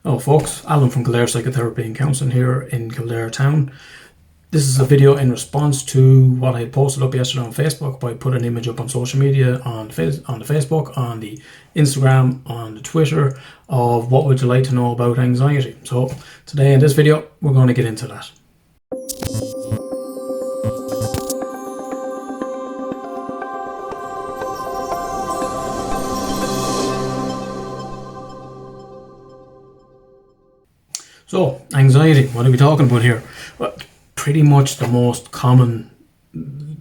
Oh folks, Alan from Kildare Psychotherapy and Counselling here in Kildare town. This is a video in response to what I had posted up yesterday on Facebook. I put an image up on social media, on the Facebook, on the Instagram, on the Twitter, of what would you like to know about anxiety. So today in this video, we're going to get into that. So, anxiety, what are we talking about here? Well, pretty much the most common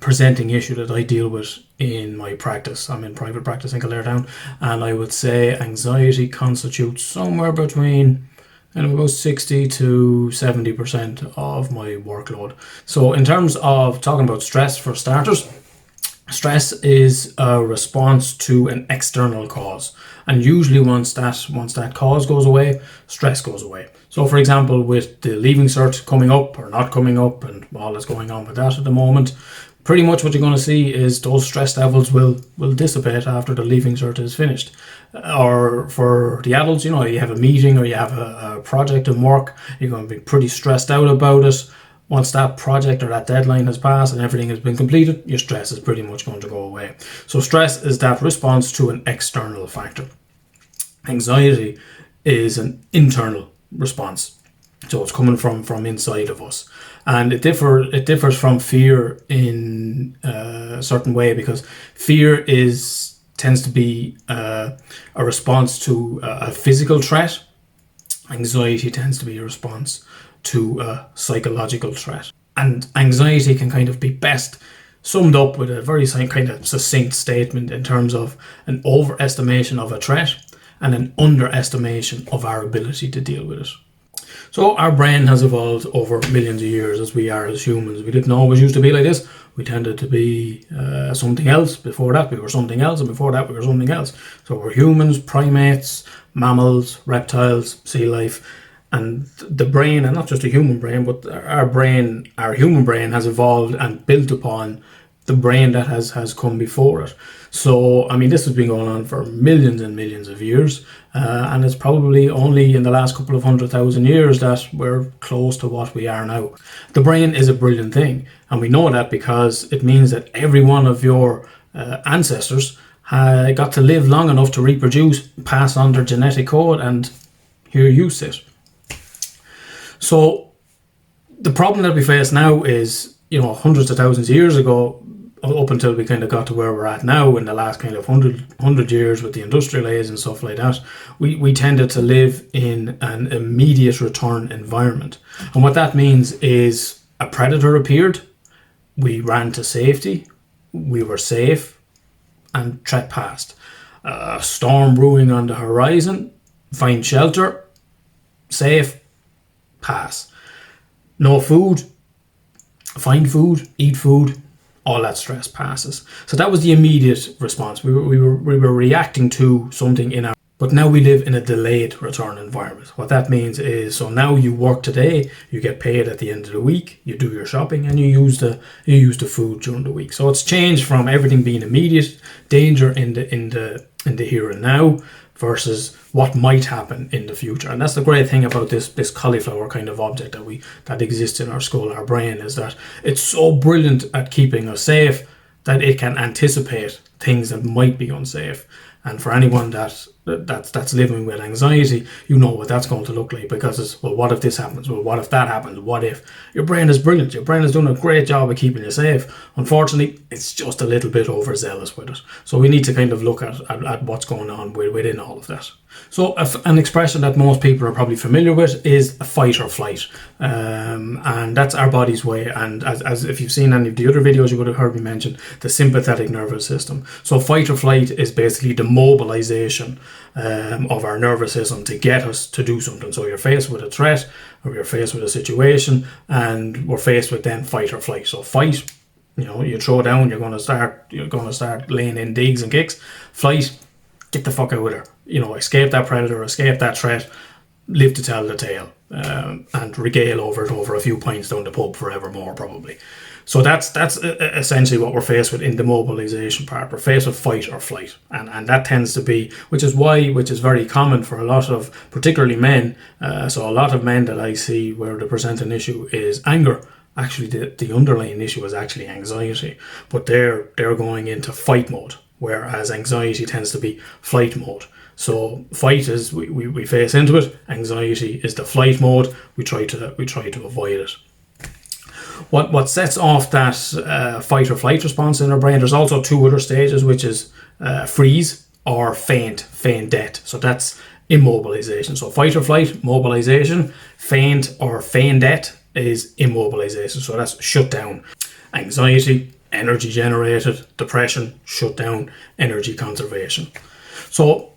presenting issue that I deal with in my practice. I'm in private practice in Kildare town, and I would say anxiety constitutes somewhere between about 60 to 70% of my workload. So in terms of talking about stress, for starters, stress is a response to an external cause, and usually once that cause goes away, stress goes away. So for example, with the leaving cert coming up or not coming up and all that's going on with that at the moment, pretty much what you're going to see is those stress levels will dissipate after the leaving cert is finished. Or for the adults, you have a meeting or you have a project in work, you're going to be pretty stressed out about it. Once that project or that deadline has passed and everything has been completed, your stress is pretty much going to go away. So stress is that response to an external factor. Anxiety is an internal response. So it's coming from inside of us. And it differs from fear in a certain way, because fear tends to be a response to a physical threat. Anxiety tends to be a response to a psychological threat. And anxiety can kind of be best summed up with a very kind of succinct statement in terms of an overestimation of a threat and an underestimation of our ability to deal with it. So our brain has evolved over millions of years as we are as humans. We didn't always used to be like this. We tended to be something else. Before that we were something else, and before that we were something else. So we're humans, primates, mammals, reptiles, sea life. And the brain, and not just a human brain, but our human brain has evolved and built upon the brain that has come before it. So, this has been going on for millions and millions of years, and it's probably only in the last couple of 100,000 years that we're close to what we are now. The brain is a brilliant thing, and we know that because it means that every one of your ancestors got to live long enough to reproduce, pass on their genetic code, and here you sit. So the problem that we face now is, hundreds of thousands of years ago, up until we kind of got to where we're at now in the last kind of 100 years with the industrial age and stuff like that, we tended to live in an immediate return environment. And what that means is a predator appeared, we ran to safety, we were safe, and threat passed. A storm brewing on the horizon, find shelter, safe, pass. No food, find food, eat food, all that stress passes. So that was the immediate response. We were reacting to something in our, but now we live in a delayed return environment. What that means is, so now you work today, you get paid at the end of the week, you do your shopping, and you use the food during the week. So it's changed from everything being immediate danger in the here and now versus what might happen in the future. And that's the great thing about this cauliflower kind of object that exists in our skull, our brain, is that it's so brilliant at keeping us safe that it can anticipate things that might be unsafe. And for anyone that's living with anxiety, you know what that's going to look like, because it's, well, what if this happens? Well, what if that happens? What if? Your brain is brilliant. Your brain is doing a great job of keeping you safe. Unfortunately, it's just a little bit overzealous with it. So we need to kind of look at what's going on within all of that. So an expression that most people are probably familiar with is fight or flight. And that's our body's way. And as if you've seen any of the other videos, you would have heard me mention the sympathetic nervous system. So fight or flight is basically the mobilization of our nervous system to get us to do something. So you're faced with a threat, or you're faced with a situation, and we're faced with then fight or flight. So fight, you throw down, you're going to start laying in digs and kicks. Flight, get the fuck out with her. Escape that predator, escape that threat, live to tell the tale, and regale over it over a few pints down the pub forevermore, probably. So that's essentially what we're faced with in the mobilization part. We're faced with fight or flight, and that tends to be, which is very common for a lot of, particularly men. So a lot of men that I see where the presenting issue is anger. Actually, the underlying issue is actually anxiety, but they're going into fight mode, whereas anxiety tends to be flight mode. So fight is we face into it. Anxiety is the flight mode. We try to avoid it. What sets off that fight or flight response in our brain? There's also two other stages, which is freeze or feint death. So that's immobilization. So fight or flight, mobilization. Feint or feign death is immobilization. So that's shut down. Anxiety, energy generated. Depression, shut down. Energy conservation. So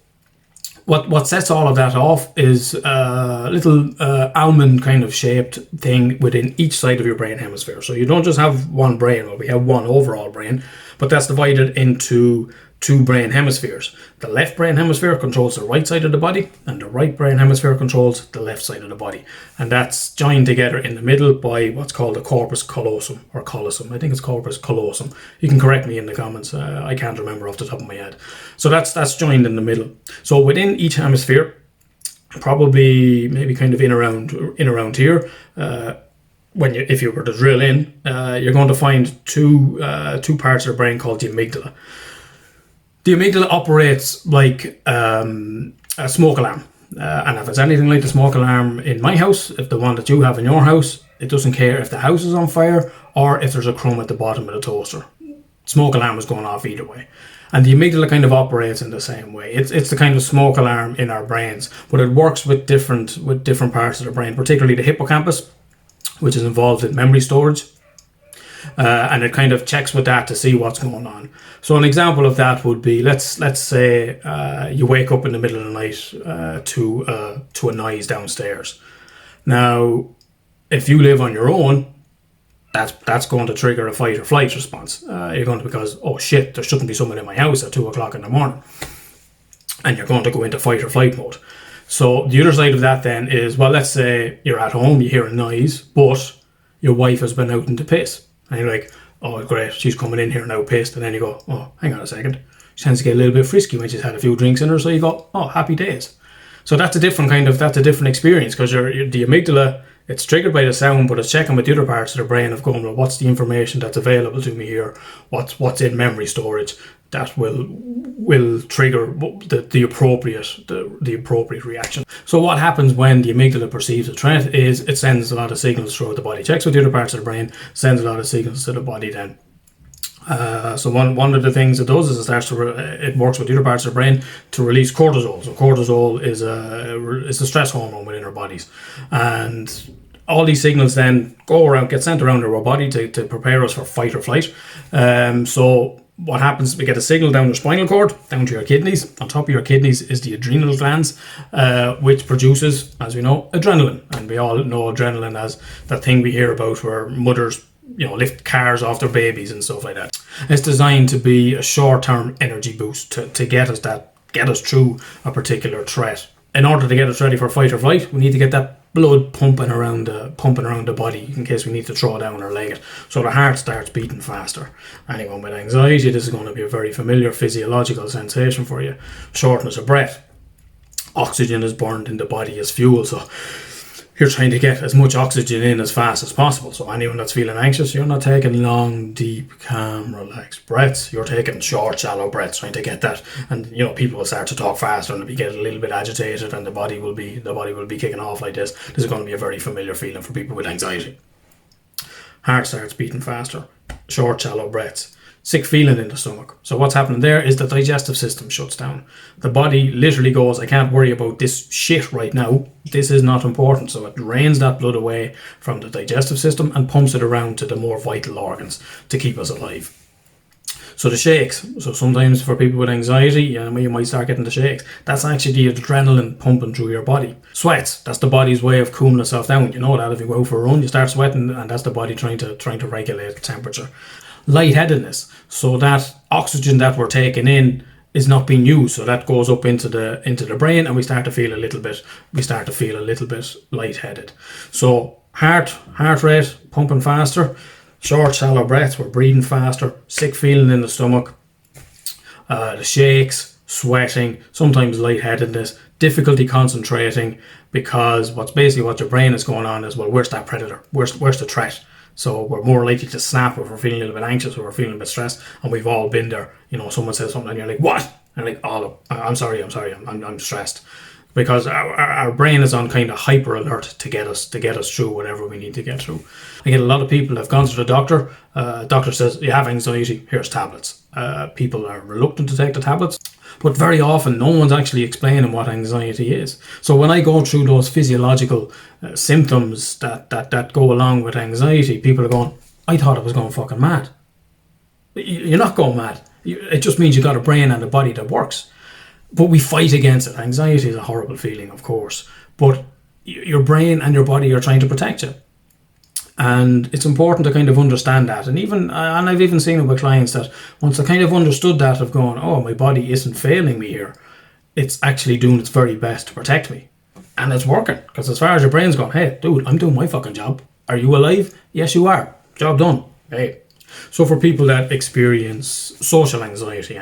what sets all of that off is a little almond kind of shaped thing within each side of your brain hemisphere. So you don't just have one brain, well, we have one overall brain, but that's divided into two brain hemispheres. The left brain hemisphere controls the right side of the body, and the right brain hemisphere controls the left side of the body. And that's joined together in the middle by what's called the corpus callosum, or callosum. I think it's corpus callosum. You can correct me in the comments. I can't remember off the top of my head. So that's joined in the middle. So within each hemisphere, probably maybe kind of in around here, if you were to drill in, you're going to find two parts of the brain called the amygdala. The amygdala operates like a smoke alarm. And if it's anything like the smoke alarm in my house, if the one that you have in your house, it doesn't care if the house is on fire or if there's a crumb at the bottom of the toaster. Smoke alarm is going off either way. And the amygdala kind of operates in the same way. It's the kind of smoke alarm in our brains, but it works with different parts of the brain, particularly the hippocampus, which is involved in memory storage. And it kind of checks with that to see what's going on. So an example of that would be, let's say you wake up in the middle of the night to a noise downstairs. Now, if you live on your own, that's going to trigger a fight or flight response. You're going to, because, oh shit, there shouldn't be someone in my house at 2 o'clock in the morning. And you're going to go into fight or flight mode. So the other side of that then is, well, let's say you're at home, you hear a noise, but your wife has been out in the piss. And you're like, oh, great, she's coming in here now pissed. And then you go, oh, hang on a second. She tends to get a little bit frisky when she's had a few drinks in her. So you go, oh, happy days. So that's a different experience, because the amygdala, it's triggered by the sound, but it's checking with the other parts of the brain of going, well, what's the information that's available to me here? What's in memory storage that will trigger the appropriate reaction. So what happens when the amygdala perceives a threat is it sends a lot of signals throughout the body, checks with the other parts of the brain, sends a lot of signals to the body then. So one of the things it does is it works with the other parts of the brain to release cortisol. So cortisol is a stress hormone within our bodies, and all these signals then get sent around our body to prepare us for fight or flight. So what happens, we get a signal down your spinal cord, down to your kidneys. On top of your kidneys is the adrenal glands, which produces, as we know, adrenaline. And we all know adrenaline as that thing we hear about where mothers, lift cars off their babies and stuff like that. It's designed to be a short-term energy boost to get us through a particular threat. In order to get us ready for fight or flight, we need to get that blood pumping around the body in case we need to throw down or leg it. So the heart starts beating faster. Anyone with anxiety, this is going to be a very familiar physiological sensation for you. Shortness of breath. Oxygen is burned in the body as fuel, so you're trying to get as much oxygen in as fast as possible. So anyone that's feeling anxious, you're not taking long, deep, calm, relaxed breaths. You're taking short, shallow breaths, trying to get that. And people will start to talk faster and get a little bit agitated, and the body will be kicking off like this. This is going to be a very familiar feeling for people with anxiety. Heart starts beating faster. Short, shallow breaths. Sick feeling in the stomach. So what's happening there is the digestive system shuts down. The body literally goes, I can't worry about this shit right now. This is not important. So it drains that blood away from the digestive system and pumps it around to the more vital organs to keep us alive. So the shakes. So sometimes for people with anxiety, you might start getting the shakes. That's actually the adrenaline pumping through your body. Sweats. That's the body's way of cooling itself down. You know that if you go out for a run, you start sweating, and that's the body trying to regulate the temperature. Lightheadedness. So that oxygen that we're taking in is not being used, so that goes up into the brain, and we start to feel a little bit lightheaded. So heart rate pumping faster, Short, shallow breaths, we're breathing faster, sick feeling in the stomach, the shakes, sweating, sometimes lightheadedness, difficulty concentrating, because what your brain is going on is, well, where's that predator? Where's the threat? So we're more likely to snap if we're feeling a little bit anxious or we're feeling a bit stressed, and we've all been there. Someone says something and you're like, what? And like, oh, I'm sorry, I'm stressed. Because our brain is on kind of hyper alert to get us through whatever we need to get through. I get a lot of people have gone to the doctor. Doctor says, you have anxiety, here's tablets. People are reluctant to take the tablets, but very often no one's actually explaining what anxiety is. So when I go through those physiological symptoms that go along with anxiety, people are going, I thought I was going fucking mad. You're not going mad. It just means you got a brain and a body that works. But we fight against it. Anxiety is a horrible feeling, of course, but your brain and your body are trying to protect you. And it's important to kind of understand that. And I've even seen it with clients that once they kind of understood that, of going, oh, my body isn't failing me here, it's actually doing its very best to protect me. And it's working, because as far as your brain's going, hey, dude, I'm doing my fucking job. Are you alive? Yes, you are. Job done. Hey. So for people that experience social anxiety,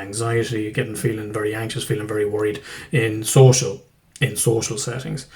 feeling very anxious, feeling very worried in social settings,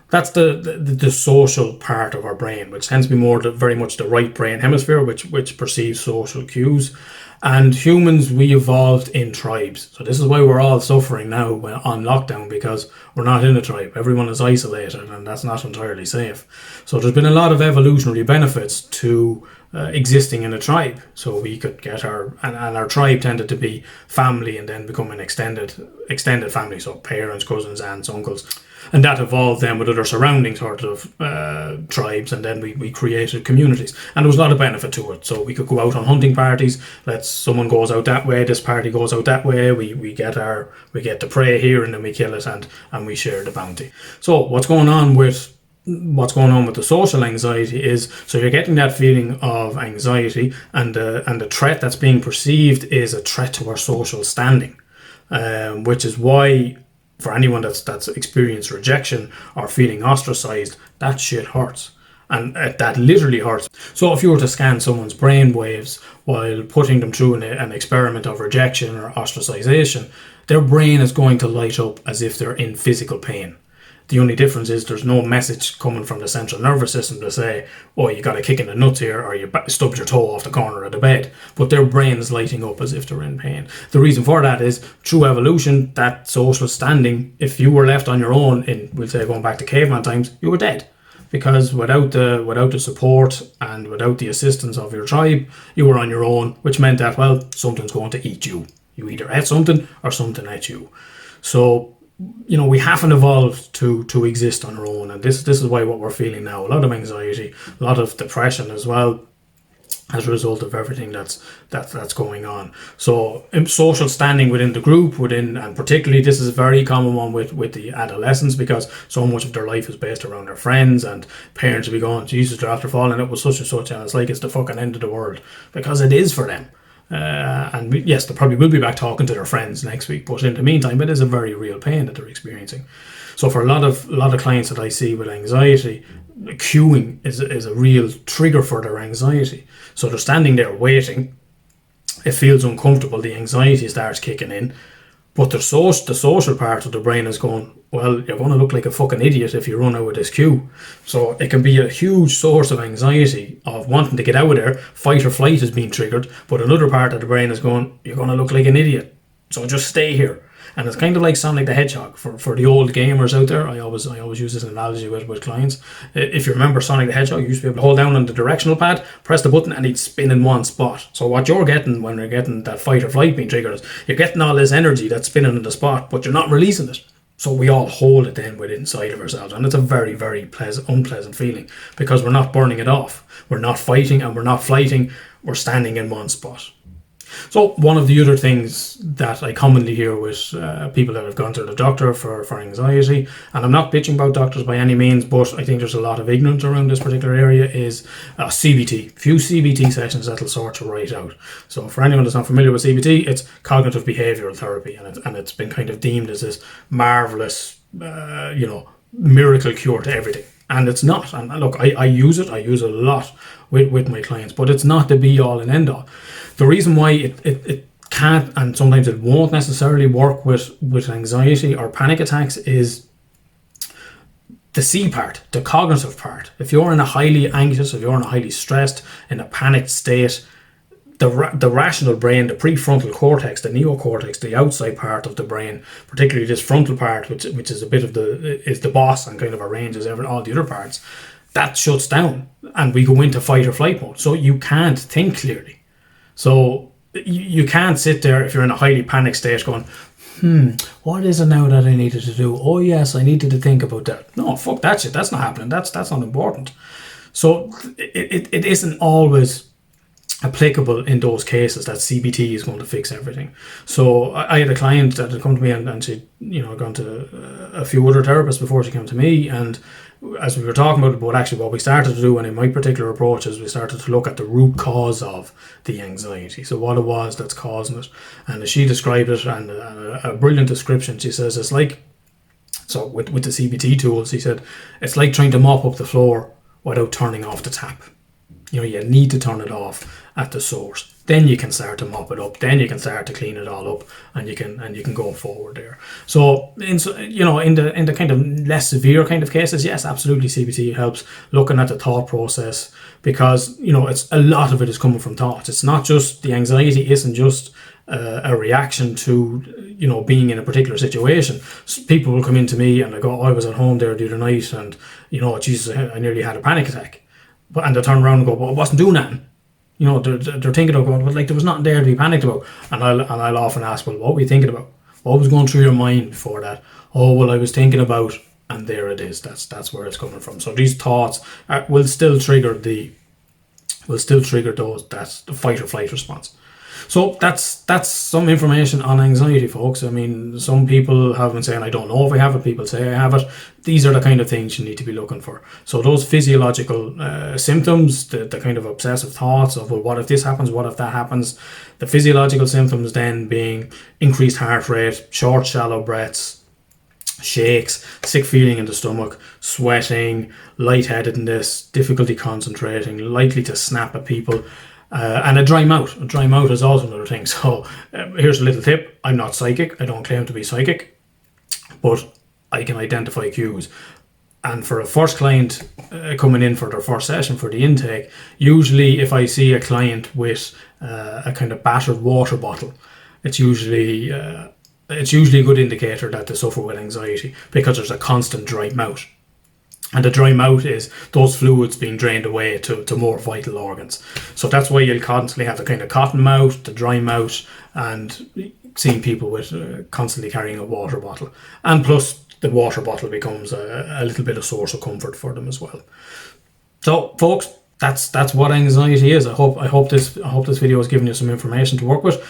that's the social part of our brain, which tends to be very much the right brain hemisphere, which perceives social cues. And humans, we evolved in tribes. So this is why we're all suffering now on lockdown, because we're not in a tribe. Everyone is isolated, and that's not entirely safe. So there's been a lot of evolutionary benefits to existing in a tribe. So we could get our tribe tended to be family and then become an extended family. So parents, cousins, aunts, uncles. And that evolved then with other surrounding sort of tribes, and then we created communities. And there was a lot of benefit to it. So we could go out on hunting parties. Someone goes out that way, this party goes out that way. We get the prey here, and then we kill it, and we share the bounty. So what's going on with the social anxiety is, so you're getting that feeling of anxiety, and the threat that's being perceived is a threat to our social standing, which is why, for anyone that's experienced rejection or feeling ostracized, that shit hurts. And that literally hurts. So if you were to scan someone's brain waves while putting them through an experiment of rejection or ostracization, their brain is going to light up as if they're in physical pain. The only difference is there's no message coming from the central nervous system to say, oh, you got a kick in the nuts here, or you stubbed your toe off the corner of the bed. But their brain is lighting up as if they're in pain. The reason for that is, through evolution, that social standing, if you were left on your own, we'll say going back to caveman times, you were dead. Because without the support and without the assistance of your tribe, you were on your own, which meant that, well, something's going to eat you. You either ate something or something ate you. So, we haven't evolved to exist on our own, and this is why what we're feeling now, a lot of anxiety, a lot of depression as well, as a result of everything that's going on. So social standing within the group, and particularly this is a very common one with the adolescents, because so much of their life is based around their friends, and parents will be going, Jesus, they're after falling out with such and such, and it's like it's the fucking end of the world, because it is for them. Yes, they probably will be back talking to their friends next week, but in the meantime, it is a very real pain that they're experiencing. So for a lot of clients that I see with anxiety, queuing is a real trigger for their anxiety. So they're standing there waiting, it feels uncomfortable, the anxiety starts kicking in, but the social part of the brain is going, well, you're going to look like a fucking idiot if you run out of this queue. So it can be a huge source of anxiety, of wanting to get out of there. Fight or flight is being triggered, but another part of the brain is going, you're going to look like an idiot, so just stay here. And it's kind of like Sonic the Hedgehog for the old gamers out there. I always use this analogy with clients. If you remember Sonic the Hedgehog, you used to be able to hold down on the directional pad, press the button, and he'd spin in one spot. So what you're getting when you're getting that fight or flight being triggered is you're getting all this energy that's spinning in the spot, but you're not releasing it. So we all hold it then within inside of ourselves, and it's a very, very unpleasant feeling, because we're not burning it off. We're not fighting and we're not flighting. We're standing in one spot. So one of the other things that I commonly hear with people that have gone to the doctor for anxiety, and I'm not bitching about doctors by any means, but I think there's a lot of ignorance around this particular area, is CBT. Few CBT sessions that'll sort you right out. So for anyone that's not familiar with CBT, it's cognitive behavioural therapy, and it's been kind of deemed as this marvellous, miracle cure to everything. And it's not. And look, I use it. I use it a lot with my clients, but it's not the be all and end all. The reason why it can't, and sometimes it won't necessarily work with anxiety or panic attacks, is the C part, the cognitive part. If you're in a highly anxious, if you're in a highly stressed, in a panicked state, the rational brain, the prefrontal cortex, the neocortex, the outside part of the brain, particularly this frontal part, which is a bit of is the boss and kind of arranges all the other parts, that shuts down and we go into fight or flight mode. So you can't think clearly. So you can't sit there if you're in a highly panicked state going, what is it now that I needed to do? Oh yes, I needed to think about that. No, fuck that shit. That's not happening. That's not important. So it isn't always applicable in those cases that CBT is going to fix everything. So I had a client that had come to me and she'd gone to a few other therapists before she came to me, and as we were talking about actually what we started to do, and in my particular approach, is we started to look at the root cause of the anxiety. So what it was that's causing it. And as she described it, and a brilliant description, she says it's like, so with the CBT tools, she said, it's like trying to mop up the floor without turning off the tap. You need to turn it off at the source. Then you can start to mop it up. Then you can start to clean it all up, and you can go forward there. So in the kind of less severe kind of cases, yes, absolutely, CBT helps looking at the thought process, because it's a lot of it is coming from thoughts. It's not just the anxiety isn't just a reaction to being in a particular situation. So people will come into me and they go, I was at home there the other night, and Jesus, I nearly had a panic attack. And they turn around and go, well, I wasn't doing that. They're thinking of going, well, like there was nothing there to be panicked about. And I'll often ask, well, what were you thinking about? What was going through your mind before that? Oh, well, I was thinking about, and there it is. That's where it's coming from. So these thoughts will still trigger that's the fight or flight response. So that's some information on anxiety, folks. I mean, some people have been saying, I don't know if I have it. People say I have it. These are the kind of things you need to be looking for. So those physiological symptoms, the kind of obsessive thoughts of, well, what if this happens? What if that happens? The physiological symptoms then being increased heart rate, short, shallow breaths, shakes, sick feeling in the stomach, sweating, lightheadedness, difficulty concentrating, likely to snap at people, and a dry mouth. A dry mouth is also another thing. So here's a little tip. I'm not psychic. I don't claim to be psychic, but I can identify cues. And for a first client coming in for their first session for the intake, usually if I see a client with a kind of battered water bottle, it's usually a good indicator that they suffer with anxiety, because there's a constant dry mouth. And the dry mouth is those fluids being drained away to more vital organs. So that's why you'll constantly have the kind of cotton mouth, the dry mouth, and seeing people with constantly carrying a water bottle. And plus the water bottle becomes a little bit of source of comfort for them as well. So folks, that's what anxiety is. I hope this video has given you some information to work with.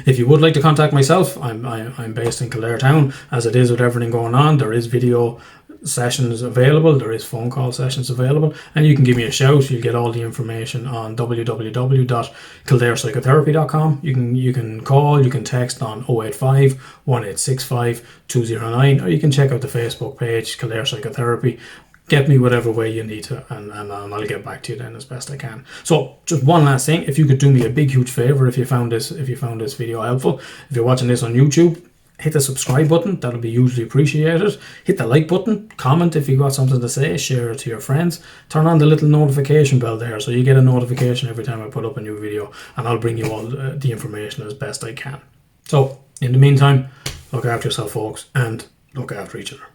If you would like to contact myself, I'm based in Kildare town. As it is with everything going on, there is video sessions available, there is phone call sessions available, and you can give me a shout. You'll get all the information on www.kildarepsychotherapy.com. You can call, you can text on 085 1865 209, or you can check out the Facebook page, Kildare Psychotherapy. Get me whatever way you need to, and I'll get back to you then as best I can. So just one last thing, if you could do me a big huge favor, if you found this video helpful, if you're watching this on YouTube, hit the subscribe button. That'll be hugely appreciated. Hit the like button, comment if you got something to say, share it to your friends, turn on the little notification bell there so you get a notification every time I put up a new video, and I'll bring you all the information as best I can. So in the meantime, look after yourself, folks, and look after each other.